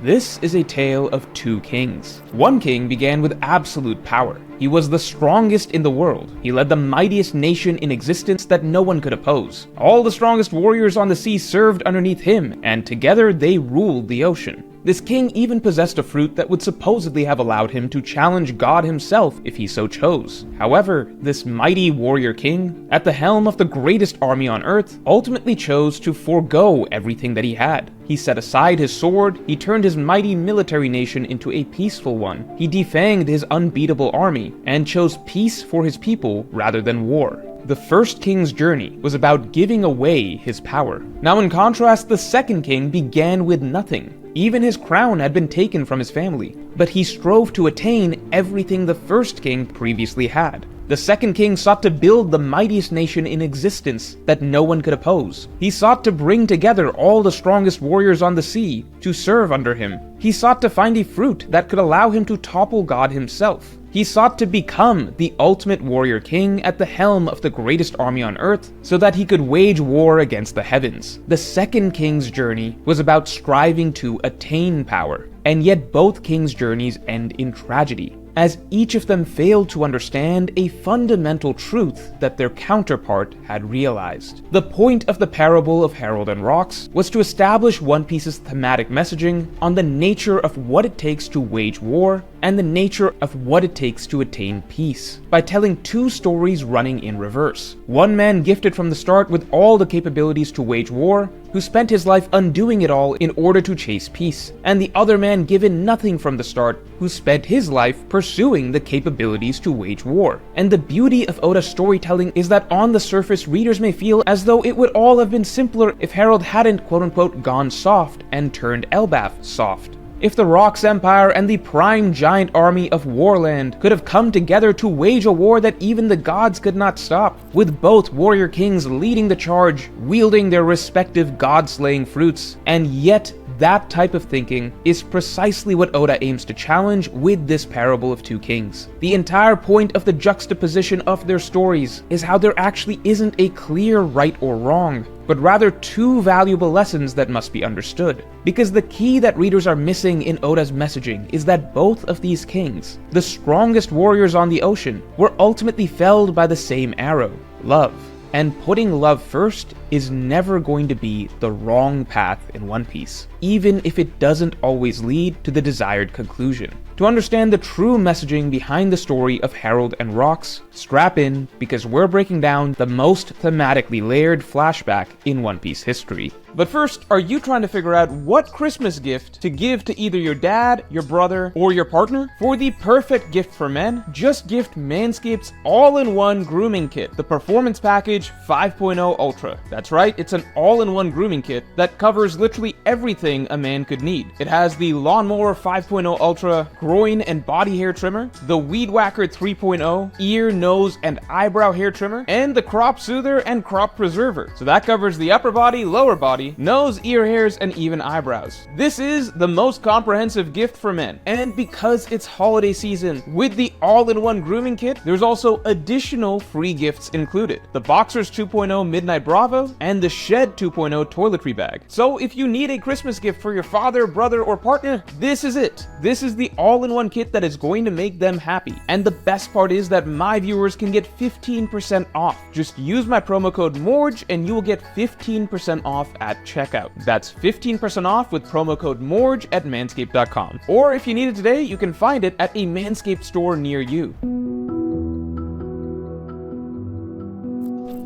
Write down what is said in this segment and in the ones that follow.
This is a tale of two kings. One king began with absolute power. He was the strongest in the world. He led the mightiest nation in existence that no one could oppose. All the strongest warriors on the sea served underneath him, and together they ruled the ocean. This king even possessed a fruit that would supposedly have allowed him to challenge God himself if he so chose. However, this mighty warrior king, at the helm of the greatest army on earth, ultimately chose to forego everything that he had. He set aside his sword, he turned his mighty military nation into a peaceful one, he defanged his unbeatable army, and chose peace for his people rather than war. The first king's journey was about giving away his power. Now in contrast, the second king began with nothing. Even his crown had been taken from his family, but he strove to attain everything the first king previously had. The second king sought to build the mightiest nation in existence that no one could oppose. He sought to bring together all the strongest warriors on the sea to serve under him. He sought to find a fruit that could allow him to topple God himself. He sought to become the ultimate warrior king at the helm of the greatest army on earth so that he could wage war against the heavens. The second king's journey was about striving to attain power, and yet both kings' journeys end in tragedy, as each of them failed to understand a fundamental truth that their counterpart had realized. The point of the parable of Harald and Rox was to establish One Piece's thematic messaging on the nature of what it takes to wage war and the nature of what it takes to attain peace, by telling two stories running in reverse. One man gifted from the start with all the capabilities to wage war, who spent his life undoing it all in order to chase peace, and the other man given nothing from the start, who spent his life pursuing the capabilities to wage war. And the beauty of Oda's storytelling is that on the surface, readers may feel as though it would all have been simpler if Harald hadn't quote-unquote gone soft and turned Elbaf soft. If the Rox Empire and the prime giant army of Warland could have come together to wage a war that even the gods could not stop, with both warrior kings leading the charge, wielding their respective god-slaying fruits, and yet that type of thinking is precisely what Oda aims to challenge with this parable of two kings. The entire point of the juxtaposition of their stories is how there actually isn't a clear right or wrong, but rather two valuable lessons that must be understood. Because the key that readers are missing in Oda's messaging is that both of these kings, the strongest warriors on the ocean, were ultimately felled by the same arrow, love. And putting love first is never going to be the wrong path in One Piece, even if it doesn't always lead to the desired conclusion. To understand the true messaging behind the story of Harald and Rox, strap in, because we're breaking down the most thematically layered flashback in One Piece history. But first, are you trying to figure out what Christmas gift to give to either your dad, your brother, or your partner? For the perfect gift for men, just gift Manscaped's all-in-one grooming kit, the Performance Package 5.0 Ultra. That's right, it's an all-in-one grooming kit that covers literally everything a man could need. It has the Lawnmower 5.0 Ultra groin and body hair trimmer, the Weed Whacker 3.0 ear, nose, and eyebrow hair trimmer, and the Crop Soother and Crop Preserver. So that covers the upper body, lower body, nose, ear hairs, and even eyebrows. This is the most comprehensive gift for men. And because it's holiday season, with the all-in-one grooming kit, there's also additional free gifts included. The Boxers 2.0 Midnight Bravo, and the Shed 2.0 toiletry bag. So if you need a Christmas gift for your father, brother, or partner, this is it. This is the all-in-one kit that is going to make them happy. And the best part is that my viewers can get 15% off. Just use my promo code MORGE and you will get 15% off at checkout. That's 15% off with promo code MORGE at manscaped.com. Or if you need it today, you can find it at a Manscaped store near you.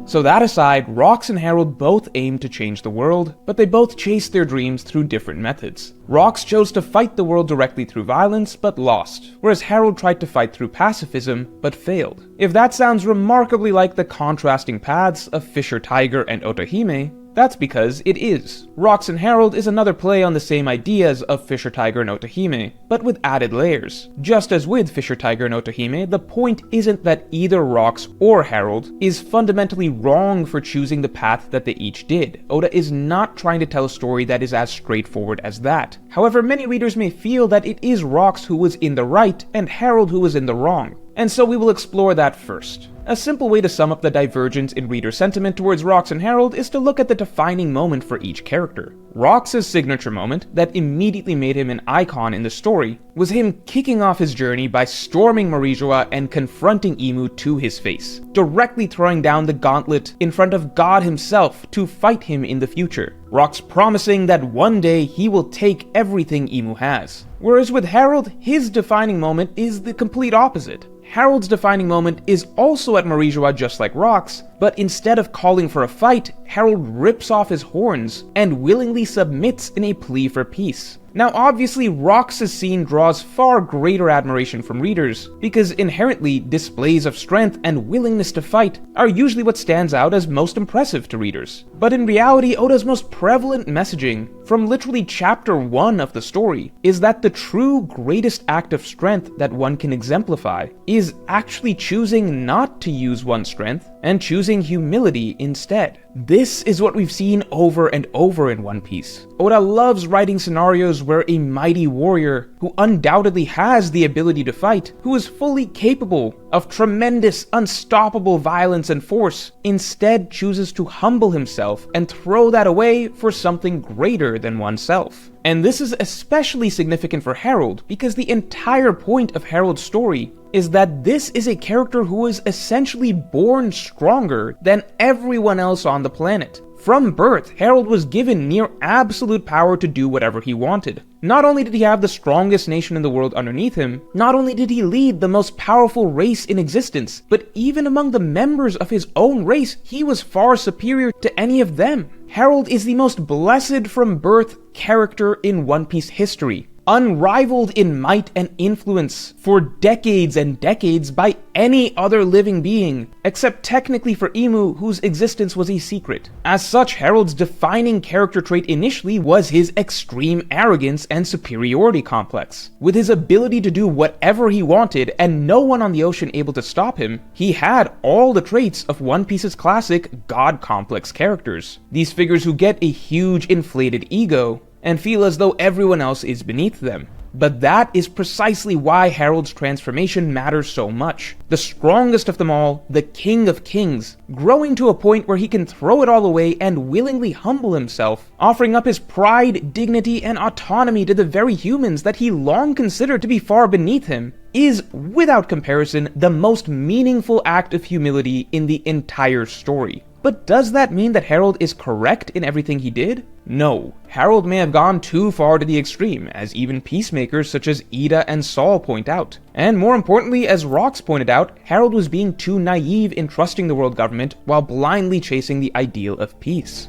So that aside, Rox and Harald both aimed to change the world, but they both chased their dreams through different methods. Rox chose to fight the world directly through violence, but lost, whereas Harald tried to fight through pacifism, but failed. If that sounds remarkably like the contrasting paths of Fisher Tiger and Otohime, that's because it is. Rox and Harald is another play on the same ideas of Fisher Tiger and Otohime, but with added layers. Just as with Fisher Tiger and Otohime, the point isn't that either Rox or Harald is fundamentally wrong for choosing the path that they each did. Oda is not trying to tell a story that is as straightforward as that. However, many readers may feel that it is Rox who was in the right and Harald who was in the wrong. And so we will explore that first. A simple way to sum up the divergence in reader sentiment towards Rox and Harald is to look at the defining moment for each character. Rox's signature moment, that immediately made him an icon in the story, was him kicking off his journey by storming Marijoa and confronting Emu to his face, directly throwing down the gauntlet in front of God himself to fight him in the future. Rox promising that one day he will take everything Emu has. Whereas with Harald, his defining moment is the complete opposite. Harald's defining moment is also at Marijoa just like Rox, but instead of calling for a fight, Harald rips off his horns and willingly submits in a plea for peace. Now obviously Rox's scene draws far greater admiration from readers, because inherently displays of strength and willingness to fight are usually what stands out as most impressive to readers. But in reality, Oda's most prevalent messaging, from literally chapter 1 of the story, is that the true greatest act of strength that one can exemplify is actually choosing not to use one's strength and choosing humility instead. This is what we've seen over and over in One Piece. Oda loves writing scenarios where a mighty warrior, who undoubtedly has the ability to fight, who is fully capable of tremendous, unstoppable violence and force, instead chooses to humble himself and throw that away for something greater than oneself. And this is especially significant for Harald, because the entire point of Harald's story is that this is a character who is essentially born stronger than everyone else on the planet. From birth, Harald was given near absolute power to do whatever he wanted. Not only did he have the strongest nation in the world underneath him, not only did he lead the most powerful race in existence, but even among the members of his own race, he was far superior to any of them. Harald is the most blessed from birth character in One Piece history, unrivaled in might and influence for decades and decades by any other living being, except technically for Emu, whose existence was a secret. As such, Harald's defining character trait initially was his extreme arrogance and superiority complex. With his ability to do whatever he wanted and no one on the ocean able to stop him, he had all the traits of One Piece's classic god complex characters. These figures who get a huge inflated ego and feel as though everyone else is beneath them. But that is precisely why Harald's transformation matters so much. The strongest of them all, the King of Kings, growing to a point where he can throw it all away and willingly humble himself, offering up his pride, dignity, and autonomy to the very humans that he long considered to be far beneath him, is, without comparison, the most meaningful act of humility in the entire story. But does that mean that Harald is correct in everything he did? No. Harald may have gone too far to the extreme, as even peacemakers such as Ida and Saul point out. And more importantly, as Rox pointed out, Harald was being too naive in trusting the world government while blindly chasing the ideal of peace.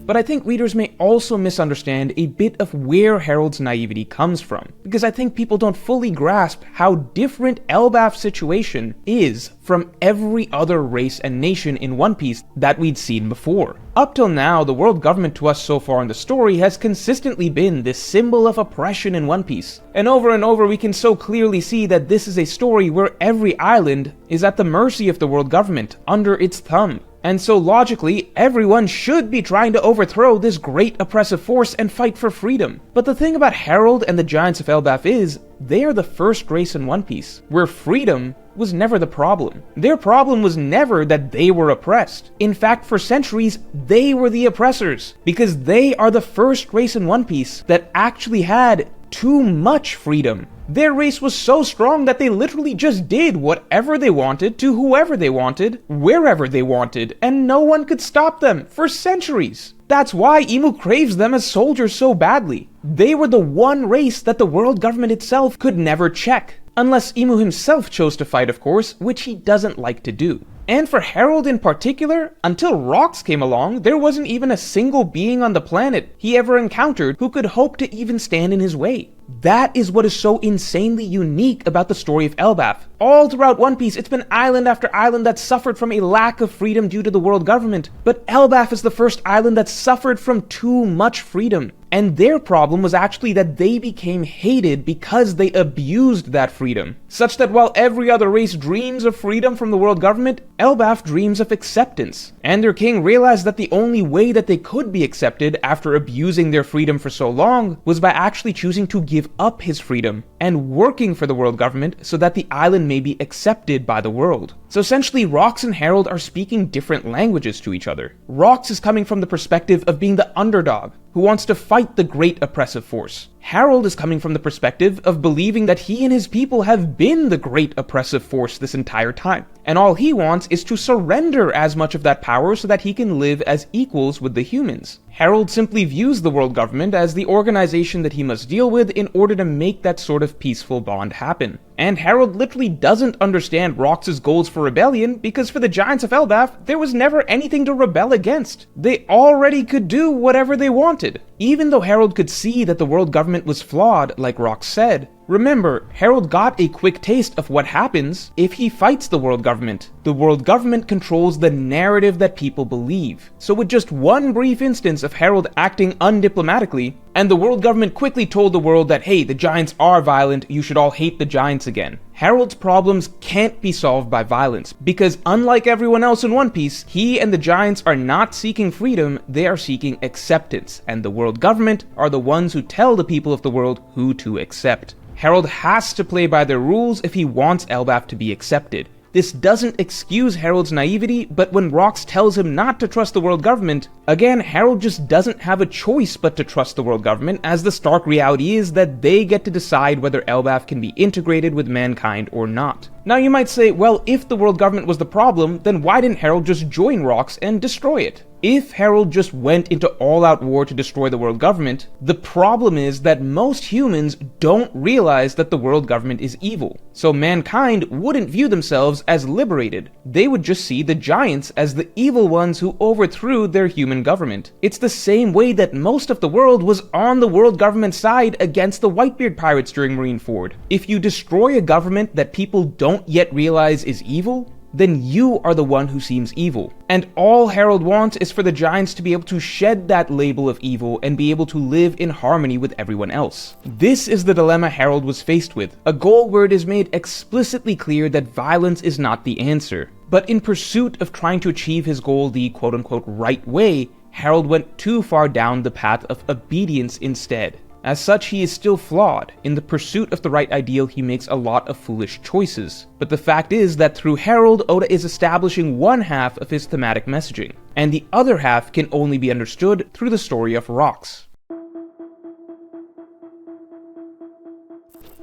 But I think readers may also misunderstand a bit of where Harald's naivety comes from, because I think people don't fully grasp how different Elbaf's situation is from every other race and nation in One Piece that we'd seen before. Up till now, the world government to us so far in the story has consistently been this symbol of oppression in One Piece. And over we can so clearly see that this is a story where every island is at the mercy of the world government, under its thumb. And so logically, everyone should be trying to overthrow this great oppressive force and fight for freedom. But the thing about Harald and the Giants of Elbaf is, they are the first race in One Piece, where freedom was never the problem. Their problem was never that they were oppressed. In fact, for centuries, they were the oppressors, because they are the first race in One Piece that actually had too much freedom. Their race was so strong that they literally just did whatever they wanted to whoever they wanted, wherever they wanted, and no one could stop them for centuries. That's why Emu craves them as soldiers so badly. They were the one race that the world government itself could never check. Unless Emu himself chose to fight, of course, which he doesn't like to do. And for Harald in particular, until Rox came along, there wasn't even a single being on the planet he ever encountered who could hope to even stand in his way. That is what is so insanely unique about the story of Elbaf. All throughout One Piece, it's been island after island that suffered from a lack of freedom due to the world government. But Elbaf is the first island that suffered from too much freedom. And their problem was actually that they became hated because they abused that freedom. Such that while every other race dreams of freedom from the world government, Elbaf dreams of acceptance. And their king realized that the only way that they could be accepted after abusing their freedom for so long was by actually choosing to give up his freedom and working for the world government so that the island may be accepted by the world. So essentially, Rox and Harald are speaking different languages to each other. Rox is coming from the perspective of being the underdog, who wants to fight the great oppressive force. Harald is coming from the perspective of believing that he and his people have been the great oppressive force this entire time, and all he wants is to surrender as much of that power so that he can live as equals with the humans. Harald simply views the world government as the organization that he must deal with in order to make that sort of peaceful bond happen. And Harald literally doesn't understand Rox's goals for rebellion because for the Giants of Elbaf, there was never anything to rebel against. They already could do whatever they wanted. Even though Harald could see that the world government was flawed, like Rox said, remember, Harald got a quick taste of what happens if he fights the world government. The world government controls the narrative that people believe. So with just one brief instance of Harald acting undiplomatically, and the world government quickly told the world that, hey, the Giants are violent, you should all hate the Giants again. Harald's problems can't be solved by violence, because unlike everyone else in One Piece, he and the Giants are not seeking freedom, they are seeking acceptance, and the world government are the ones who tell the people of the world who to accept. Harald has to play by their rules if he wants Elbaf to be accepted. This doesn't excuse Harald's naivety, but when Rox tells him not to trust the world government, again, Harald just doesn't have a choice but to trust the world government, as the stark reality is that they get to decide whether Elbaf can be integrated with mankind or not. Now you might say, well, if the world government was the problem, then why didn't Harald just join Rox and destroy it? If Harald just went into all-out war to destroy the world government, the problem is that most humans don't realize that the world government is evil. So mankind wouldn't view themselves as liberated. They would just see the Giants as the evil ones who overthrew their human government. It's the same way that most of the world was on the world government side against the Whitebeard pirates during Marineford. If you destroy a government that people don't yet realize is evil, then you are the one who seems evil. And all Harald wants is for the Giants to be able to shed that label of evil and be able to live in harmony with everyone else. This is the dilemma Harald was faced with, a goal where it is made explicitly clear that violence is not the answer. But in pursuit of trying to achieve his goal the quote-unquote right way, Harald went too far down the path of obedience instead. As such, he is still flawed. In the pursuit of the right ideal, he makes a lot of foolish choices. But the fact is that through Harald, Oda is establishing one half of his thematic messaging, and the other half can only be understood through the story of Rox.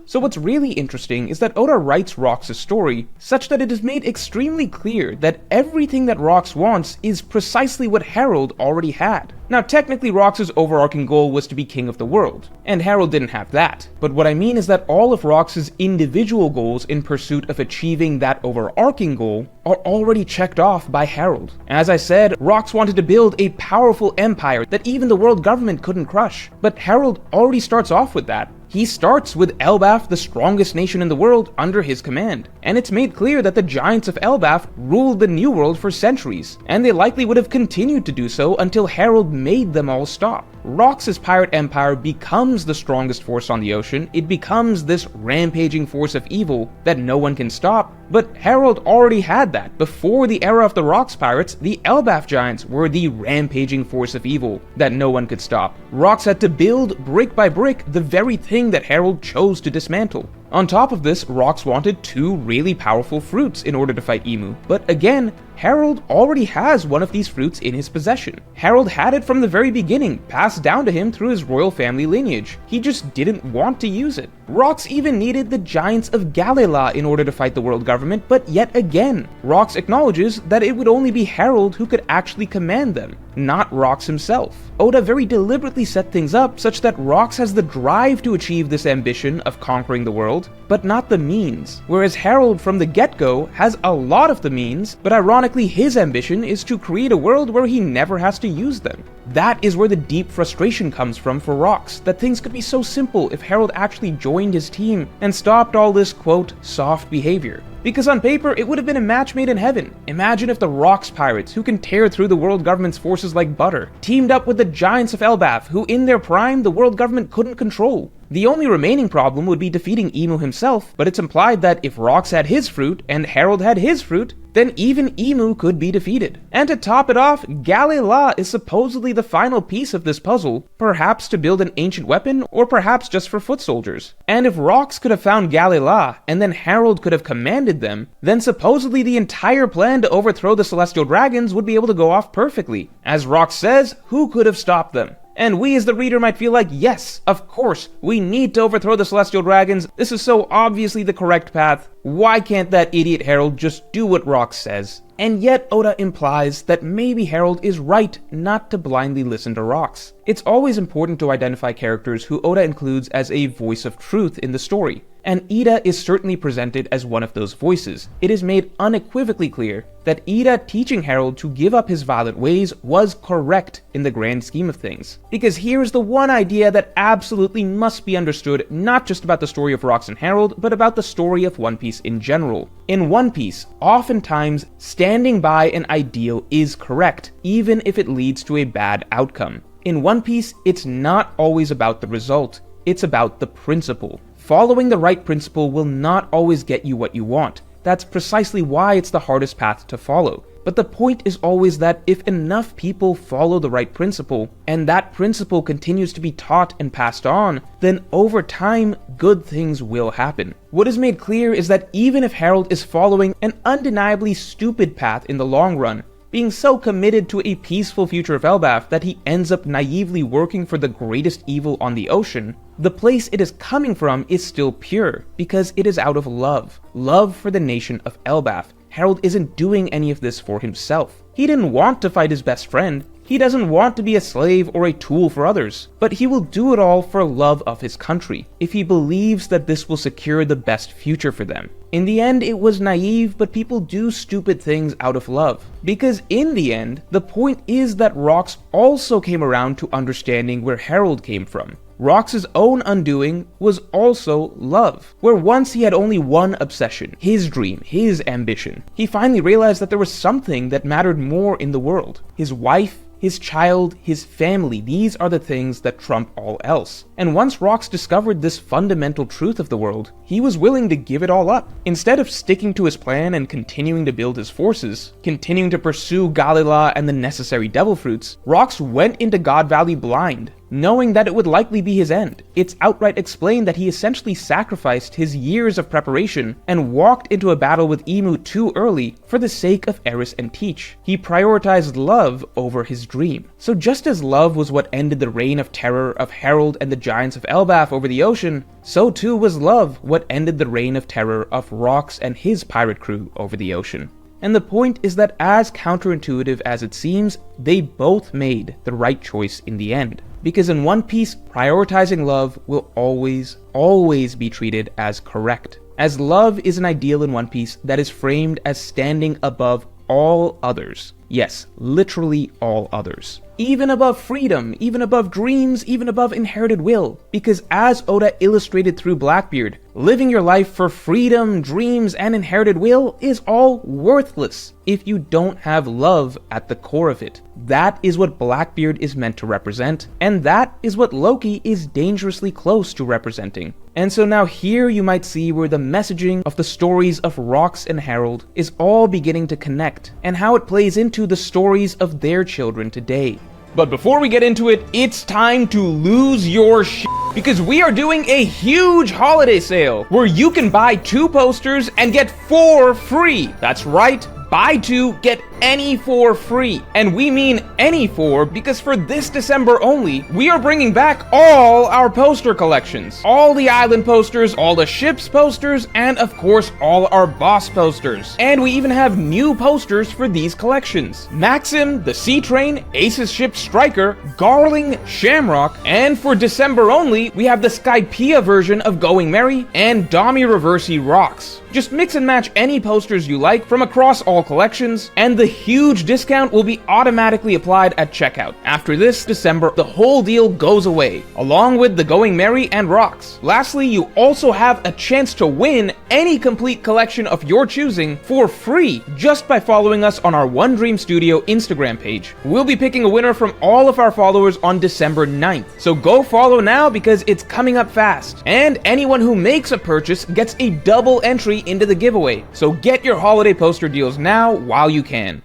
So what's really interesting is that Oda writes Rox's story such that it is made extremely clear that everything that Rox wants is precisely what Harald already had. Now technically Rox's overarching goal was to be king of the world, and Harald didn't have that. But what I mean is that all of Rox's individual goals in pursuit of achieving that overarching goal are already checked off by Harald. As I said, Rox wanted to build a powerful empire that even the world government couldn't crush, but Harald already starts off with that. He starts with Elbaf, the strongest nation in the world, under his command. And it's made clear that the Giants of Elbaf ruled the New World for centuries, and they likely would have continued to do so until Harald made them all stop. Rox's pirate empire becomes the strongest force on the ocean. It becomes this rampaging force of evil that no one can stop. But Harald already had that. Before the era of the Rox pirates, the Elbaf Giants were the rampaging force of evil that no one could stop. Rox had to build, brick by brick, the very thing that Harald chose to dismantle. On top of this, Rox wanted two really powerful fruits in order to fight Emu, but again, Harald already has one of these fruits in his possession. Harald had it from the very beginning, passed down to him through his royal family lineage. He just didn't want to use it. Rox even needed the Giants of Galela in order to fight the world government, but yet again, Rox acknowledges that it would only be Harald who could actually command them, not Rox himself. Oda very deliberately set things up such that Rox has the drive to achieve this ambition of conquering the world, but not the means, whereas Harald from the get-go has a lot of the means, but ironically his ambition is to create a world where he never has to use them. That is where the deep frustration comes from for Rox, that things could be so simple if Harald actually joined his team and stopped all this, quote, soft behavior. Because on paper, it would have been a match made in heaven. Imagine if the Rox pirates, who can tear through the world government's forces like butter, teamed up with the giants of Elbaf, who in their prime, the world government couldn't control. The only remaining problem would be defeating Emu himself, but it's implied that if Rox had his fruit and Harald had his fruit, then even Emu could be defeated. And to top it off, Galila is supposedly the final piece of this puzzle, perhaps to build an ancient weapon, or perhaps just for foot soldiers. And if Rox could have found Galila, and then Harald could have commanded them, then supposedly the entire plan to overthrow the Celestial Dragons would be able to go off perfectly. As Rox says, who could have stopped them? And we as the reader might feel like, yes, of course, we need to overthrow the Celestial Dragons. This is so obviously the correct path. Why can't that idiot Harald just do what Rox says? And yet Oda implies that maybe Harald is right not to blindly listen to Rox. It's always important to identify characters who Oda includes as a voice of truth in the story, and Ida is certainly presented as one of those voices. It is made unequivocally clear that Ida teaching Harald to give up his violent ways was correct in the grand scheme of things. Because here's the one idea that absolutely must be understood, not just about the story of Rox and Harald, but about the story of One Piece in general. In One Piece, oftentimes, standing by an ideal is correct, even if it leads to a bad outcome. In One Piece, it's not always about the result, it's about the principle. Following the right principle will not always get you what you want. That's precisely why it's the hardest path to follow. But the point is always that if enough people follow the right principle, and that principle continues to be taught and passed on, then over time, good things will happen. What is made clear is that even if Harald is following an undeniably stupid path in the long run, being so committed to a peaceful future of Elbaf that he ends up naively working for the greatest evil on the ocean, the place it is coming from is still pure, because it is out of love. Love for the nation of Elbaf. Harald isn't doing any of this for himself. He didn't want to fight his best friend. He doesn't want to be a slave or a tool for others, but he will do it all for love of his country, if he believes that this will secure the best future for them. In the end, it was naive, but people do stupid things out of love. Because in the end, the point is that Rox also came around to understanding where Harald came from. Rox's own undoing was also love, where once he had only one obsession, his dream, his ambition. He finally realized that there was something that mattered more in the world. His wife, his child, his family, these are the things that trump all else. And once Rox discovered this fundamental truth of the world, he was willing to give it all up. Instead of sticking to his plan and continuing to build his forces, continuing to pursue Galila and the necessary devil fruits, Rox went into God Valley blind, knowing that it would likely be his end. It's outright explained that he essentially sacrificed his years of preparation and walked into a battle with Emu too early for the sake of Eris and Teach. He prioritized love over his dream. So just as love was what ended the reign of terror of Harald and the giants of Elbaf over the ocean, so too was love what ended the reign of terror of Rox and his pirate crew over the ocean. And the point is that as counterintuitive as it seems, they both made the right choice in the end. Because in One Piece, prioritizing love will always be treated as correct. As love is an ideal in One Piece that is framed as standing above all others. Yes, literally all others. Even above freedom, even above dreams, even above inherited will. Because as Oda illustrated through Blackbeard, living your life for freedom, dreams, and inherited will is all worthless if you don't have love at the core of it. That is what Blackbeard is meant to represent, and that is what Loki is dangerously close to representing. And so now here you might see where the messaging of the stories of Rox and Harald is all beginning to connect, and how it plays into the stories of their children today. But before we get into it, it's time to lose your shit, because we are doing a huge holiday sale where you can buy 2 posters and get 4 free. That's right. Buy 2, get any 4 free. And we mean any 4 because for this December only, we are bringing back all our poster collections. All the island posters, all the ships posters, and of course all our boss posters. And we even have new posters for these collections. Maxim, the Sea Train, Ace's Ship Striker, Garling, Shamrock, and for December only, we have the Skypiea version of Going Merry and Dami Reversi Rocks. Just mix and match any posters you like from across all collections, and the huge discount will be automatically applied at checkout. After this December, the whole deal goes away, along with the Going Merry and rocks. Lastly, you also have a chance to win any complete collection of your choosing for free just by following us on our One Dream Studio Instagram page. We'll be picking a winner from all of our followers on December 9th, so go follow now because it's coming up fast. And anyone who makes a purchase gets a double entry into the giveaway, so get your holiday poster deals now while you can.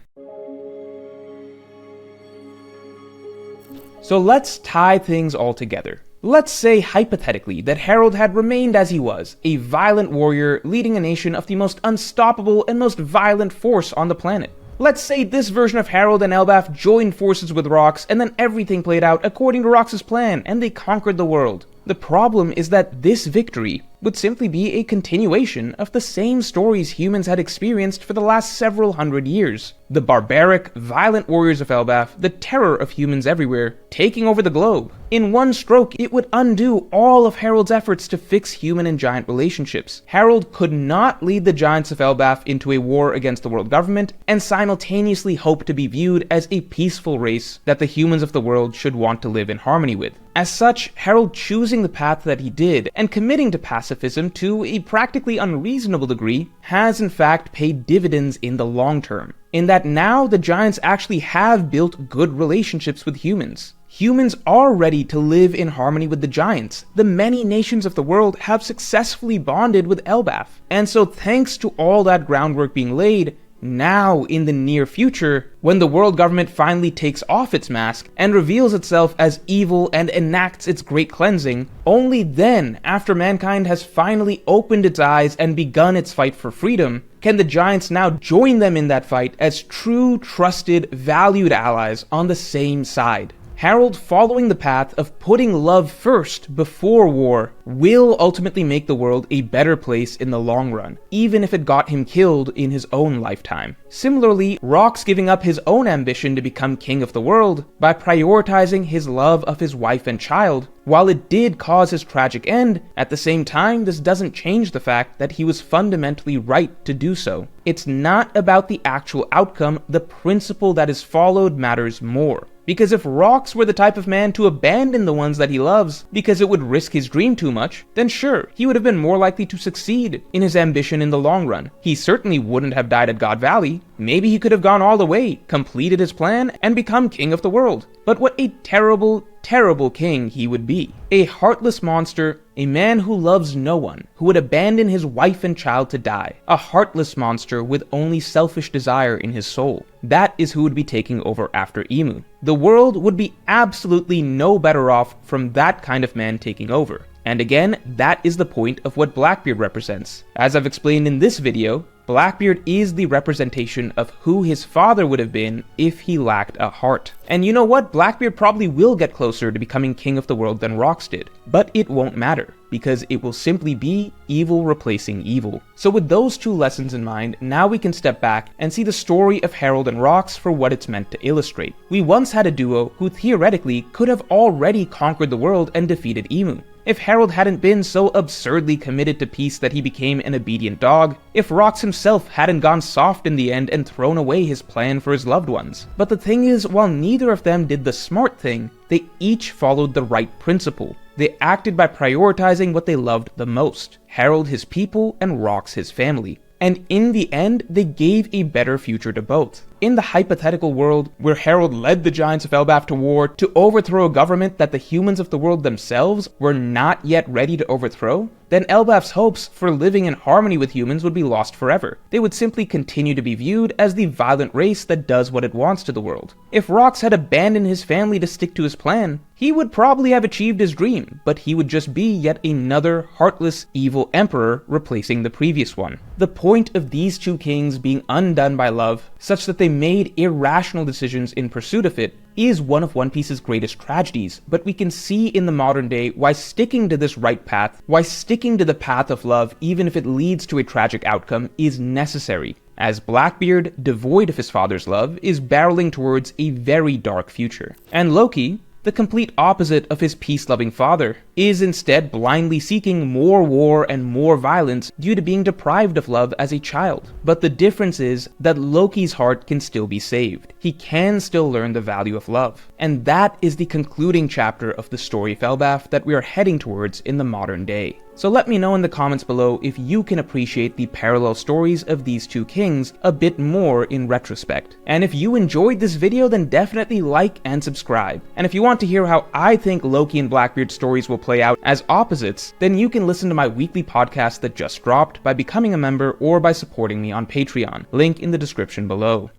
So let's tie things all together. Let's say hypothetically that Harald had remained as he was, a violent warrior leading a nation of the most unstoppable and most violent force on the planet. Let's say this version of Harald and Elbaf joined forces with Rox, and then everything played out according to Rox's plan, and they conquered the world. The problem is that this victory would simply be a continuation of the same stories humans had experienced for the last several hundred years. The barbaric, violent warriors of Elbaf, the terror of humans everywhere, taking over the globe. In one stroke, it would undo all of Harald's efforts to fix human and giant relationships. Harald could not lead the giants of Elbaf into a war against the world government and simultaneously hope to be viewed as a peaceful race that the humans of the world should want to live in harmony with. As such, Harald choosing the path that he did and committing to pacifism to a practically unreasonable degree has in fact paid dividends in the long term, in that now the giants actually have built good relationships with humans. Humans are ready to live in harmony with the giants. The many nations of the world have successfully bonded with Elbaf, and so thanks to all that groundwork being laid, now, in the near future, when the world government finally takes off its mask and reveals itself as evil and enacts its great cleansing, only then, after mankind has finally opened its eyes and begun its fight for freedom, can the giants now join them in that fight as true, trusted, valued allies on the same side. Harald following the path of putting love first before war will ultimately make the world a better place in the long run, even if it got him killed in his own lifetime. Similarly, Rox giving up his own ambition to become king of the world by prioritizing his love of his wife and child, while it did cause his tragic end, at the same time this doesn't change the fact that he was fundamentally right to do so. It's not about the actual outcome, the principle that is followed matters more. Because if Rox were the type of man to abandon the ones that he loves because it would risk his dream too much, then sure, he would have been more likely to succeed in his ambition in the long run. He certainly wouldn't have died at God Valley. Maybe he could have gone all the way, completed his plan, and become king of the world. But what a terrible, terrible king he would be. A heartless monster, a man who loves no one, who would abandon his wife and child to die. A heartless monster with only selfish desire in his soul. That is who would be taking over after Emu. The world would be absolutely no better off from that kind of man taking over. And again, that is the point of what Blackbeard represents. As I've explained in this video, Blackbeard is the representation of who his father would have been if he lacked a heart. And you know what? Blackbeard probably will get closer to becoming king of the world than Rox did. But it won't matter, because it will simply be evil replacing evil. So with those two lessons in mind, now we can step back and see the story of Harald and Rox for what it's meant to illustrate. We once had a duo who theoretically could have already conquered the world and defeated Emu. If Harald hadn't been so absurdly committed to peace that he became an obedient dog, if Rox himself hadn't gone soft in the end and thrown away his plan for his loved ones. But the thing is, while neither of them did the smart thing, they each followed the right principle. They acted by prioritizing what they loved the most, Harald his people and Rox his family. And in the end, they gave a better future to both. In the hypothetical world where Harald led the giants of Elbaf to war to overthrow a government that the humans of the world themselves were not yet ready to overthrow, then Elbaf's hopes for living in harmony with humans would be lost forever. They would simply continue to be viewed as the violent race that does what it wants to the world. If Rox had abandoned his family to stick to his plan, he would probably have achieved his dream, but he would just be yet another heartless, evil emperor replacing the previous one. The point of these two kings being undone by love, such that they made irrational decisions in pursuit of it, is one of One Piece's greatest tragedies, but we can see in the modern day why sticking to this right path, why sticking to the path of love, even if it leads to a tragic outcome, is necessary, as Blackbeard, devoid of his father's love, is barreling towards a very dark future. And Loki, the complete opposite of his peace-loving father, is instead blindly seeking more war and more violence due to being deprived of love as a child. But the difference is that Loki's heart can still be saved. He can still learn the value of love. And that is the concluding chapter of the story Felbath that we are heading towards in the modern day. So let me know in the comments below if you can appreciate the parallel stories of these two kings a bit more in retrospect. And if you enjoyed this video, then definitely like and subscribe. And if you want to hear how I think Loki and Blackbeard's stories will play out as opposites, then you can listen to my weekly podcast that just dropped by becoming a member or by supporting me on Patreon. Link in the description below.